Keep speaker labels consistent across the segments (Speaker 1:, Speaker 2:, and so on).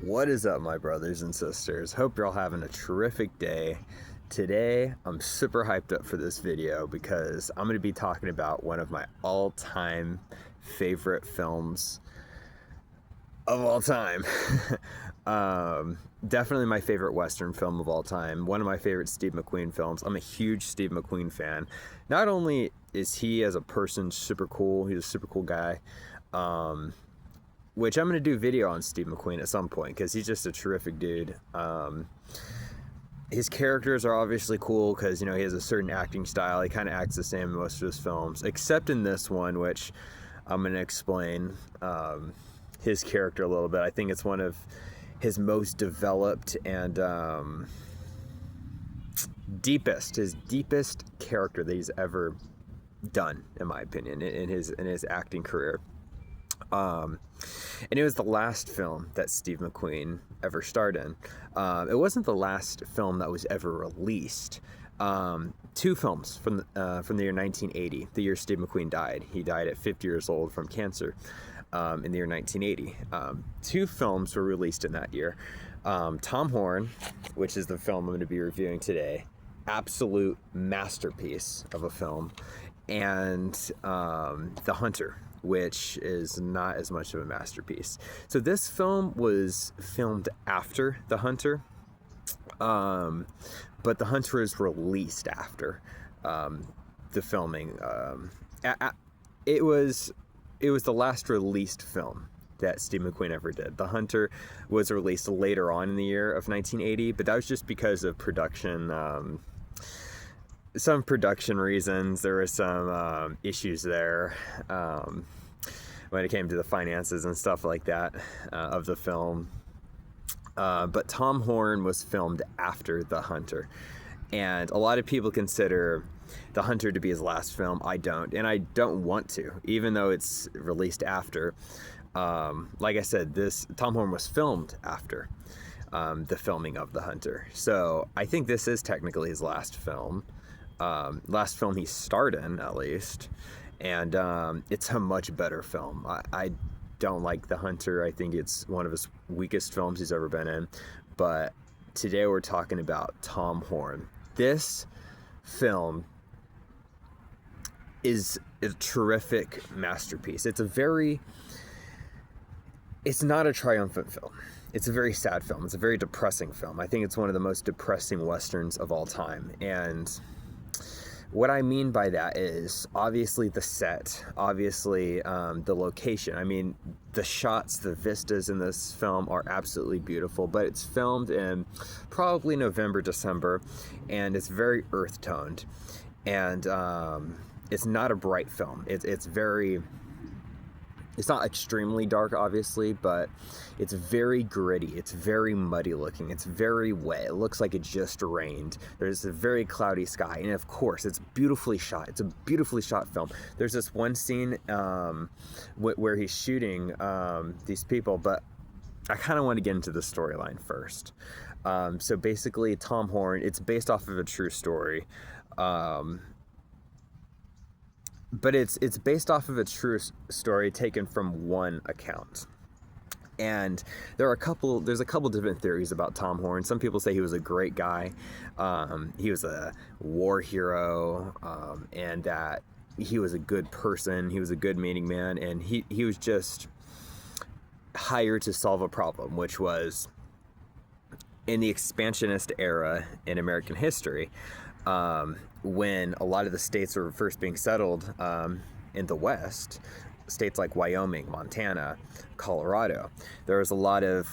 Speaker 1: What is up, my brothers and sisters? Hope you're all having a terrific day. Today, I'm super hyped up for this video because I'm going to be talking about one of my all-time favorite films of all time. Definitely my favorite Western film of all time. One of my favorite Steve Mcqueen films. I'm a huge Steve Mcqueen fan. Not only is he as a person super cool, he's a super cool guy, which I'm going to do a video on Steve Mcqueen at some point because he's just a terrific dude. His characters are obviously cool because, you know, he has a certain acting style. He kind of acts the same in most of his films, except in this one, which I'm going to explain his character a little bit. I think it's one of his most developed and his deepest character that he's ever done, in my opinion, in his acting career. And it was the last film that Steve Mcqueen ever starred in. It wasn't the last film that was ever released. Two films from the year 1980, the year Steve Mcqueen died. He died at 50 years old from cancer in the year 1980. Two films were released in that year. Tom Horn, which is the film I'm going to be reviewing today, absolute masterpiece of a film, and The Hunter, which is not as much of a masterpiece. So this film was filmed after The Hunter, but The Hunter is released after the filming. It was the last released film that Steve Mcqueen ever did. The Hunter was released later on in the year of 1980, but that was just because of production. Some production reasons. There were some issues there when it came to the finances and stuff like that of the film. But Tom Horn was filmed after The Hunter. And a lot of people consider The Hunter to be his last film. I don't. And I don't want to, even though it's released after. Like I said, Tom Horn was filmed after the filming of The Hunter. So I think this is technically his last film. Last film he starred in, at least, and it's a much better film. I don't like The Hunter. I think it's one of his weakest films he's ever been in, but today we're talking about Tom Horn. This film is a terrific masterpiece. It's not a triumphant film. It's a very sad film. It's a very depressing film. I think it's one of the most depressing Westerns of all time, and what I mean by that is obviously the set, obviously the location. I mean, the shots, the vistas in this film are absolutely beautiful, but it's filmed in probably November, December, and it's very earth-toned. And it's not a bright film. It's not extremely dark, obviously, but it's very gritty. It's very muddy looking. It's very wet. It looks like it just rained. There's a very cloudy sky. And of course, it's beautifully shot. It's a beautifully shot film. There's this one scene where he's shooting these people, but I kind of want to get into the storyline first. So basically, Tom Horn, it's based off of a true story. But it's based off of a true story taken from one account. And there's a couple different theories about Tom Horn. Some people say he was a great guy. He was a war hero, and that he was a good person. He was a good meaning man, and he was just hired to solve a problem, which was in the expansionist era in American history. When a lot of the states were first being settled in the West, states like Wyoming, Montana, Colorado, there was a lot of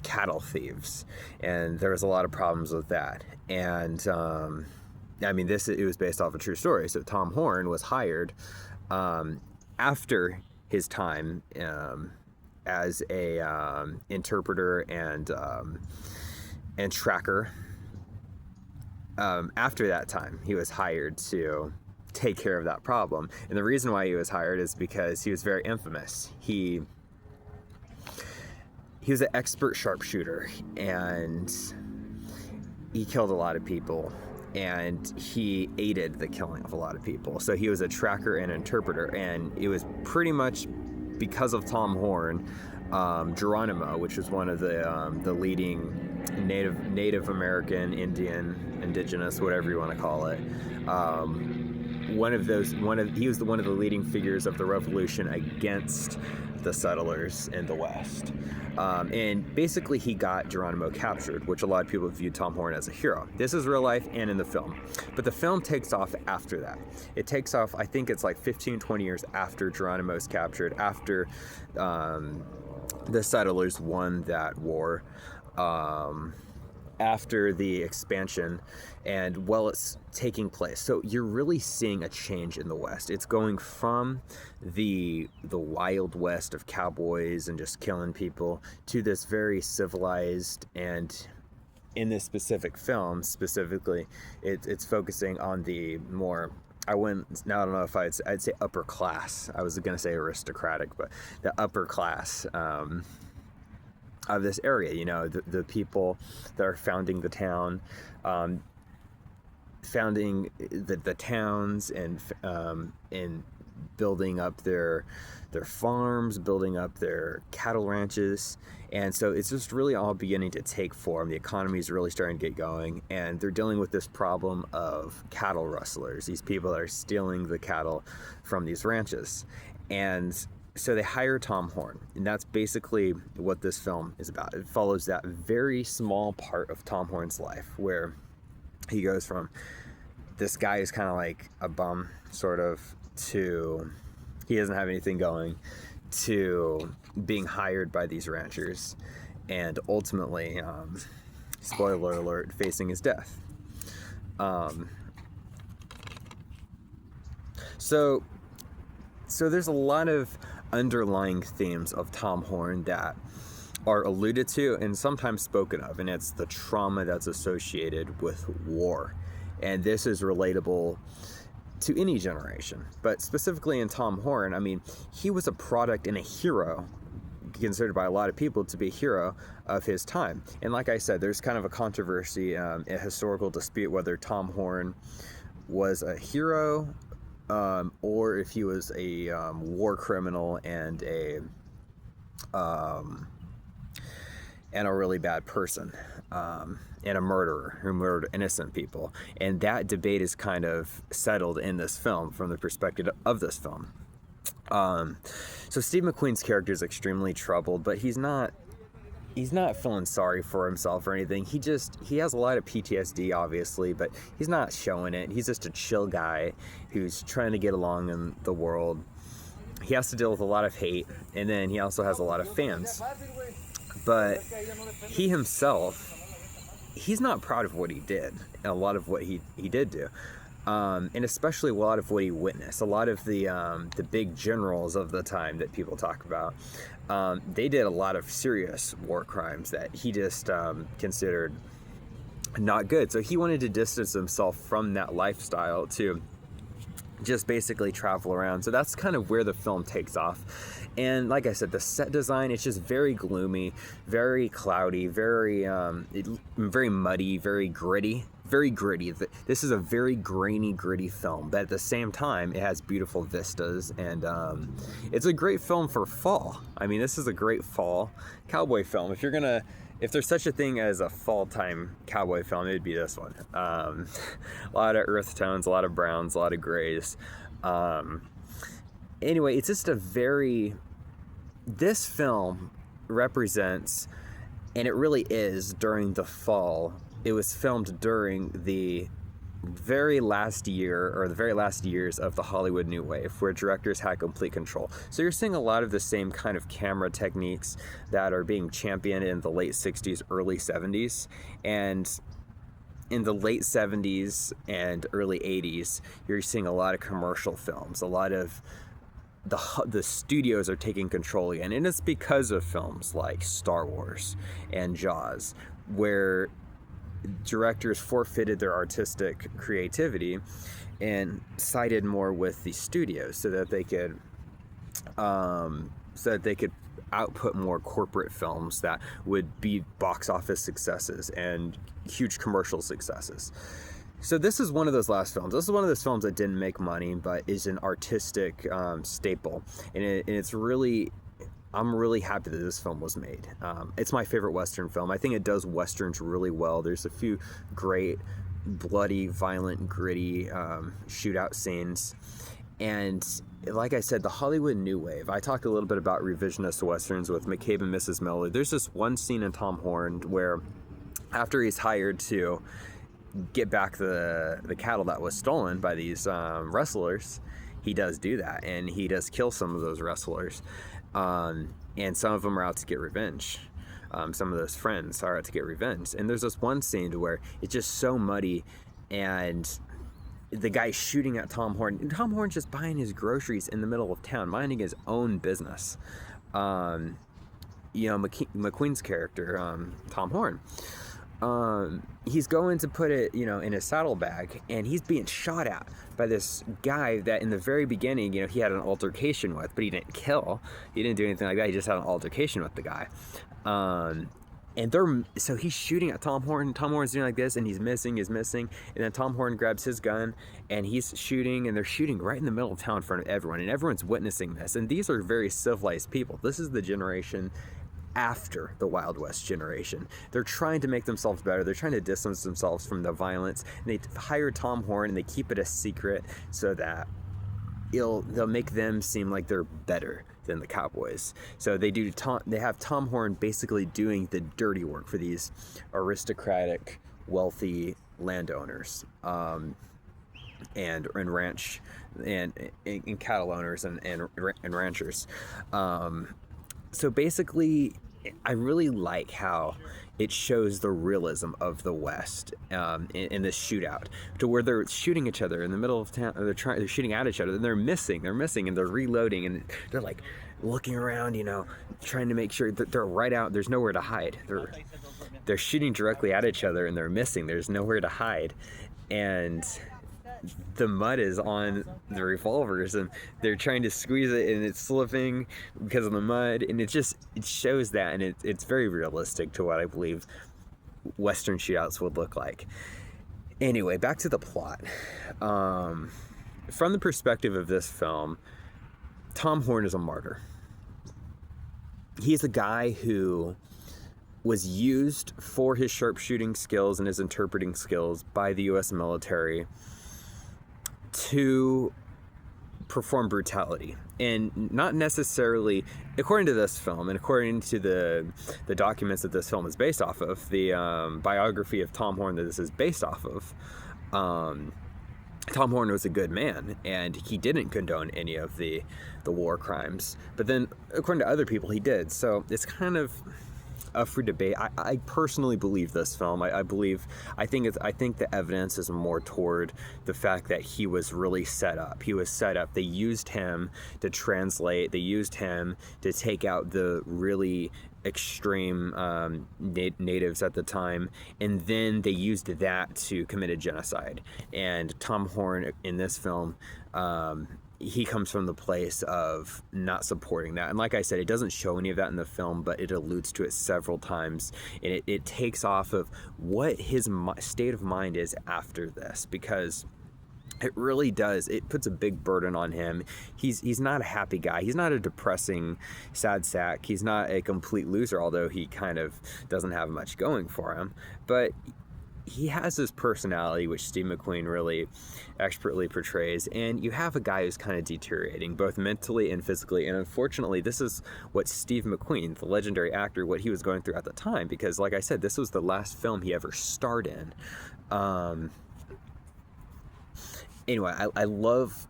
Speaker 1: cattle thieves, and there was a lot of problems with that. And I mean, it was based off a true story. So Tom Horn was hired after his time as a interpreter and tracker. After that time, he was hired to take care of that problem. And the reason why he was hired is because he was very infamous. He was an expert sharpshooter, and he killed a lot of people, and he aided the killing of a lot of people. So he was a tracker and interpreter, and it was pretty much because of Tom Horn Geronimo, which is one of the leading Native American, Indian, indigenous, whatever you want to call it. He was one of the leading figures of the revolution against the settlers in the West. And basically he got Geronimo captured, which a lot of people view Tom Horn as a hero. This is real life and in the film. But the film takes off after that. It takes off, I think it's like 15, 20 years after Geronimo's captured, after the settlers won that war, after the expansion, and while it's taking place. So you're really seeing a change in the West. It's going from the Wild West of cowboys and just killing people to this very civilized, and in this specific film specifically, it's focusing on the more, I don't know if I'd say upper class. I was gonna say aristocratic, but the upper class of this area, you know, the people that are founding the town, founding the towns, and building up their farms, building up their cattle ranches. And so it's just really all beginning to take form. The economy is really starting to get going, and they're dealing with this problem of cattle rustlers, these people that are stealing the cattle from these ranches. And so they hire Tom Horn, and that's basically what this film is about. It follows that very small part of Tom Horn's life, where he goes from this guy who's kind of like a bum, sort of, to he doesn't have anything going, to being hired by these ranchers, and ultimately, spoiler alert, facing his death. So there's a lot of underlying themes of Tom Horn that are alluded to and sometimes spoken of, and it's the trauma that's associated with war. And this is relatable to any generation, but specifically in Tom Horn, I mean, he was a product and a hero, considered by a lot of people to be a hero of his time. And like I said, there's kind of a controversy, a historical dispute, whether Tom Horn was a hero, or if he was a war criminal and a really bad person, and a murderer who murdered innocent people. And that debate is kind of settled in this film from the perspective of this film. So Steve McQueen's character is extremely troubled, but he's not feeling sorry for himself or anything. He has a lot of PTSD, obviously, but he's not showing it. He's just a chill guy who's trying to get along in the world. He has to deal with a lot of hate, and then he also has a lot of fans. But he himself, he's not proud of what he did, and a lot of what he did do. And especially a lot of what he witnessed. A lot of the big generals of the time that people talk about, they did a lot of serious war crimes that he just considered not good. So he wanted to distance himself from that lifestyle to just basically travel around. So that's kind of where the film takes off. And like I said, the set design, it's just very gloomy, very cloudy, very muddy, very gritty. This is a very grainy, gritty film, but at the same time, it has beautiful vistas, and it's a great film for fall. I mean, this is a great fall cowboy film. If there's such a thing as a fall-time cowboy film, it'd be this one. A lot of earth tones, a lot of browns, a lot of grays. Anyway, it's just this film represents, and it really is, during the fall. It was filmed during the very last year, or the very last years of the Hollywood New Wave, where directors had complete control. So you're seeing a lot of the same kind of camera techniques that are being championed in the late 60s, early 70s. And in the late 70s and early 80s, you're seeing a lot of commercial films. A lot of the studios are taking control again. And it's because of films like Star Wars and Jaws, where directors forfeited their artistic creativity and sided more with the studios so that they could output more corporate films that would be box office successes and huge commercial successes. So this is one of those last films. This is one of those films that didn't make money, but is an artistic staple, and it's really, I'm really happy that this film was made. It's my favorite Western film. I think it does Westerns really well. There's a few great, bloody, violent, gritty shootout scenes. And like I said, the Hollywood New Wave. I talked a little bit about revisionist Westerns with McCabe and Mrs. Miller. There's this one scene in Tom Horn where after he's hired to get back the cattle that was stolen by these wrestlers, he does do that, and he does kill some of those wrestlers, and some of them are out to get revenge. Some of those friends are out to get revenge, and there's this one scene where it's just so muddy, and the guy's shooting at Tom Horn, and Tom Horn's just buying his groceries in the middle of town, minding his own business. McQueen's character, Tom Horn, he's going to put it, in his saddlebag, and he's being shot at by this guy that in the very beginning, he had an altercation with, but he didn't kill. He didn't do anything like that. He just had an altercation with the guy. So he's shooting at Tom Horn. Tom Horn's doing like this, and he's missing. And then Tom Horn grabs his gun, and he's shooting, and they're shooting right in the middle of town in front of everyone, and everyone's witnessing this. And these are very civilized people. This is the generation after the Wild West generation. They're trying to make themselves better. They're trying to distance themselves from the violence. And they hire Tom Horn, and they keep it a secret so that they'll make them seem like they're better than the cowboys. So they have Tom Horn basically doing the dirty work for these aristocratic, wealthy landowners, and ranch and cattle owners and ranchers. So basically, I really like how it shows the realism of the West in this shootout, to where they're shooting each other in the middle of town. They're shooting at each other, and they're missing, and they're reloading, and they're like looking around, trying to make sure that they're right out. There's nowhere to hide. They're shooting directly at each other, and they're missing. There's nowhere to hide, and the mud is on the revolvers, and they're trying to squeeze it, and it's slipping because of the mud, and it shows that, and it's very realistic to what I believe Western shootouts would look like. Anyway, back to the plot. From the perspective of this film, Tom Horn is a martyr. He's a guy who was used for his sharpshooting skills and his interpreting skills by the U.S. military to perform brutality, and not necessarily, according to this film and according to the documents that this film is based off of, the biography of Tom Horn that this is based off of, Tom Horn was a good man, and he didn't condone any of the war crimes, but then according to other people he did. So it's kind of up for debate. I personally believe this film. I think the evidence is more toward the fact that he was really set up. He was set up. They used him to translate. They used him to take out the really extreme natives at the time, and then they used that to commit a genocide. And Tom Horn in this film, he comes from the place of not supporting that. And like I said, it doesn't show any of that in the film, but it alludes to it several times. And it takes off of what his state of mind is after this, because it really does. It puts a big burden on him. He's not a happy guy. He's not a depressing, sad sack. He's not a complete loser, although he kind of doesn't have much going for him. But he has this personality, which Steve McQueen really expertly portrays, and you have a guy who's kind of deteriorating, both mentally and physically. And unfortunately, this is what Steve McQueen, the legendary actor, what he was going through at the time, because like I said, this was the last film he ever starred in. Anyway, I love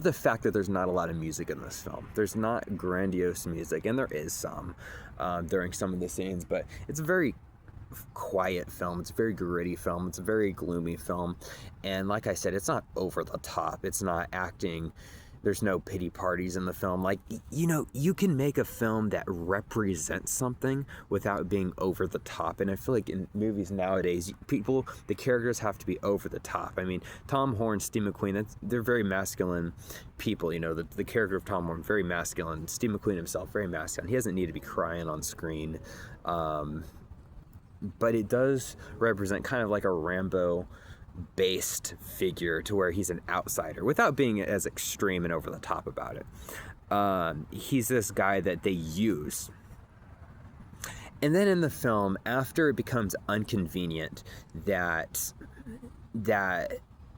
Speaker 1: the fact that there's not a lot of music in this film. There's not grandiose music, and there is some during some of the scenes, but it's a very quiet film. It's a very gritty film. It's a very gloomy film. And like I said, it's not over the top. It's not acting. There's no pity parties in the film. Like, you can make a film that represents something without being over the top. And I feel like in movies nowadays, the characters have to be over the top. I mean, Tom Horn, Steve McQueen, they're very masculine people. The character of Tom Horn, very masculine. Steve McQueen himself, very masculine. He doesn't need to be crying on screen. But it does represent kind of like a Rambo-based figure, to where he's an outsider without being as extreme and over the top about it. He's this guy that they use. And then in the film, after it becomes inconvenient that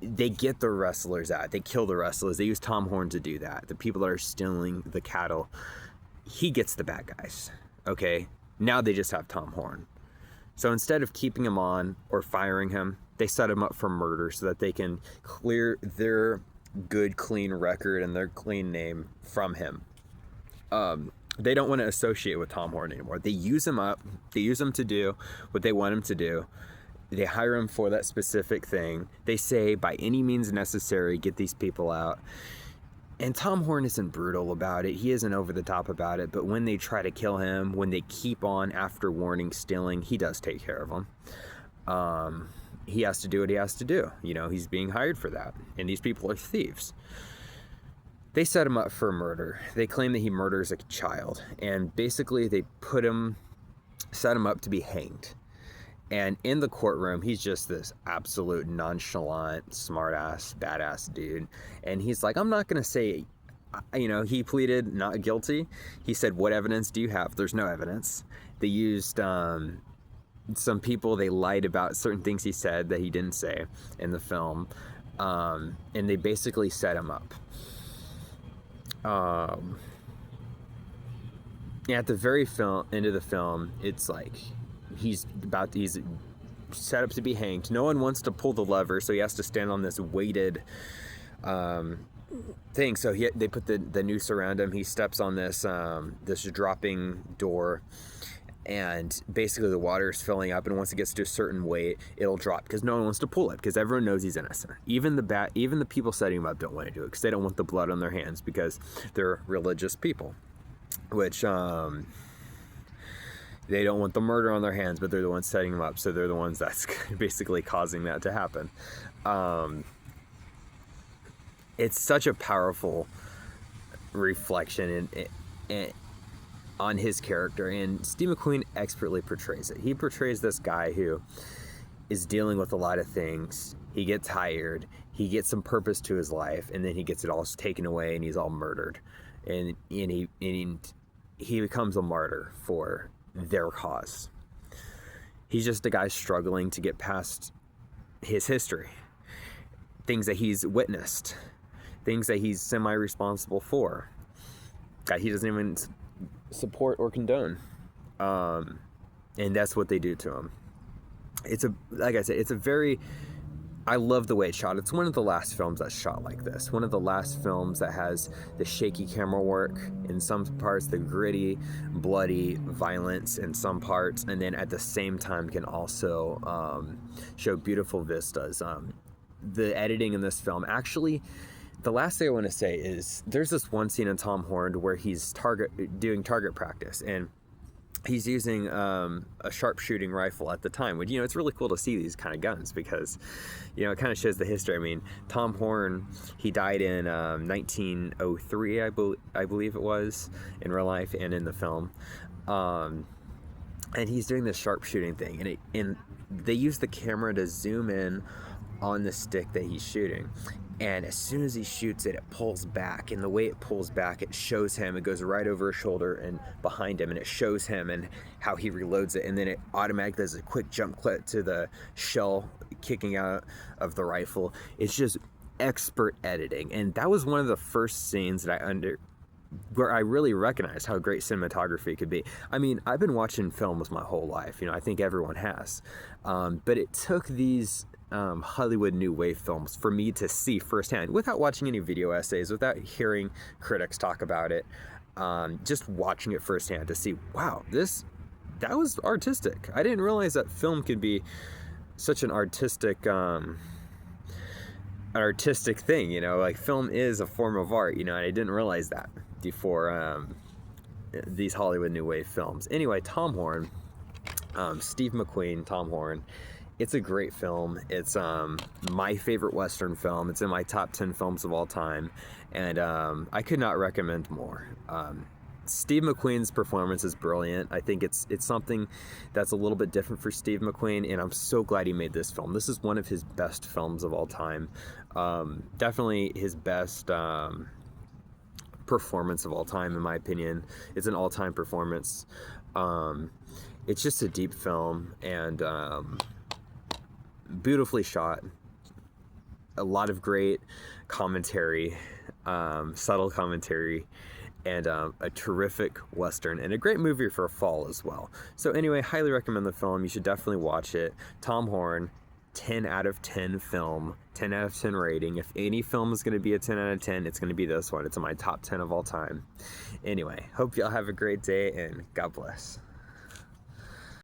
Speaker 1: they get the wrestlers out, they kill the wrestlers, they use Tom Horn to do that, the people that are stealing the cattle, he gets the bad guys. Okay, now they just have Tom Horn. So instead of keeping him on or firing him, they set him up for murder so that they can clear their good, clean record and their clean name from him. They don't want to associate with Tom Horn anymore. They use him up. They use him to do what they want him to do. They hire him for that specific thing. They say, by any means necessary, get these people out. And Tom Horn isn't brutal about it. He isn't over the top about it. But when they try to kill him, when they keep on after warning stealing, he does take care of them. He has to do what he has to do. You know, he's being hired for that. And these people are thieves. They set him up for murder. They claim that he murders a child. And basically they set him up to be hanged. And in the courtroom, he's just this absolute nonchalant, smartass, badass dude. And he's like, I'm not going to say, you know, he pleaded not guilty. He said, what evidence do you have? There's no evidence. They used some people, they lied about certain things he said that he didn't say in the film. And they basically set him up. At the very end of the film, it's like, he's set up to be hanged. No one wants to pull the lever, so he has to stand on this weighted thing. So they put the noose around him. He steps on this dropping door, and basically the water is filling up. And once it gets to a certain weight, it'll drop because no one wants to pull it because everyone knows he's innocent. Even the people setting him up don't want to do it because they don't want the blood on their hands because they're religious people, which they don't want the murder on their hands, but they're the ones setting them up, so they're the ones that's basically causing that to happen. It's such a powerful reflection on his character, and Steve McQueen expertly portrays it. He portrays this guy who is dealing with a lot of things. He gets hired, he gets some purpose to his life, and then he gets it all taken away, and he's all murdered, and he becomes a martyr for their cause. He's just a guy struggling to get past his history, things that he's witnessed, things that he's semi-responsible for, that he doesn't even support or condone, and that's what they do to him. Like I said, I love the way it's shot. It's one of the last films that's shot like this. One of the last films that has the shaky camera work in some parts, the gritty, bloody violence in some parts, and then at the same time can also show beautiful vistas. The editing in this film, actually, the last thing I want to say is there's this one scene in Tom Horn where he's doing target practice, and he's using a sharpshooting rifle at the time. Which, you know, it's really cool to see these kind of guns because, you know, it kind of shows the history. I mean, Tom Horn, he died in 1903, I believe it was, in real life and in the film. And he's doing this sharpshooting thing, and they use the camera to zoom in on the stick that he's shooting. And as soon as he shoots it, it pulls back. And the way it pulls back, it shows him. It goes right over his shoulder and behind him. And it shows him and how he reloads it. And then it automatically does a quick jump clip to the shell kicking out of the rifle. It's just expert editing. And that was one of the first scenes that where I really recognized how great cinematography could be. I mean, I've been watching films my whole life. You know, I think everyone has. But it took these Hollywood New Wave films for me to see firsthand, without watching any video essays, without hearing critics talk about it, just watching it firsthand to see, wow, that was artistic. I didn't realize that film could be such an artistic thing, you know, like film is a form of art, you know, and I didn't realize that before these Hollywood New Wave films. Anyway, Tom Horn, Steve McQueen, Tom Horn. It's a great film. It's my favorite Western film. It's in my top 10 films of all time, and I could not recommend more. Steve McQueen's performance is brilliant. I think it's something that's a little bit different for Steve McQueen, and I'm so glad he made this film. This is one of his best films of all time. Definitely his best performance of all time, in my opinion. It's an all-time performance. It's just a deep film, and beautifully shot. A lot of great commentary, subtle commentary, and a terrific Western, and a great movie for fall as well. So anyway, highly recommend the film. You should definitely watch it. Tom Horn, 10 out of 10 film, 10 out of 10 rating. If any film is going to be a 10 out of 10, it's going to be this one. It's in my top 10 of all time. Anyway, hope y'all have a great day, and God bless.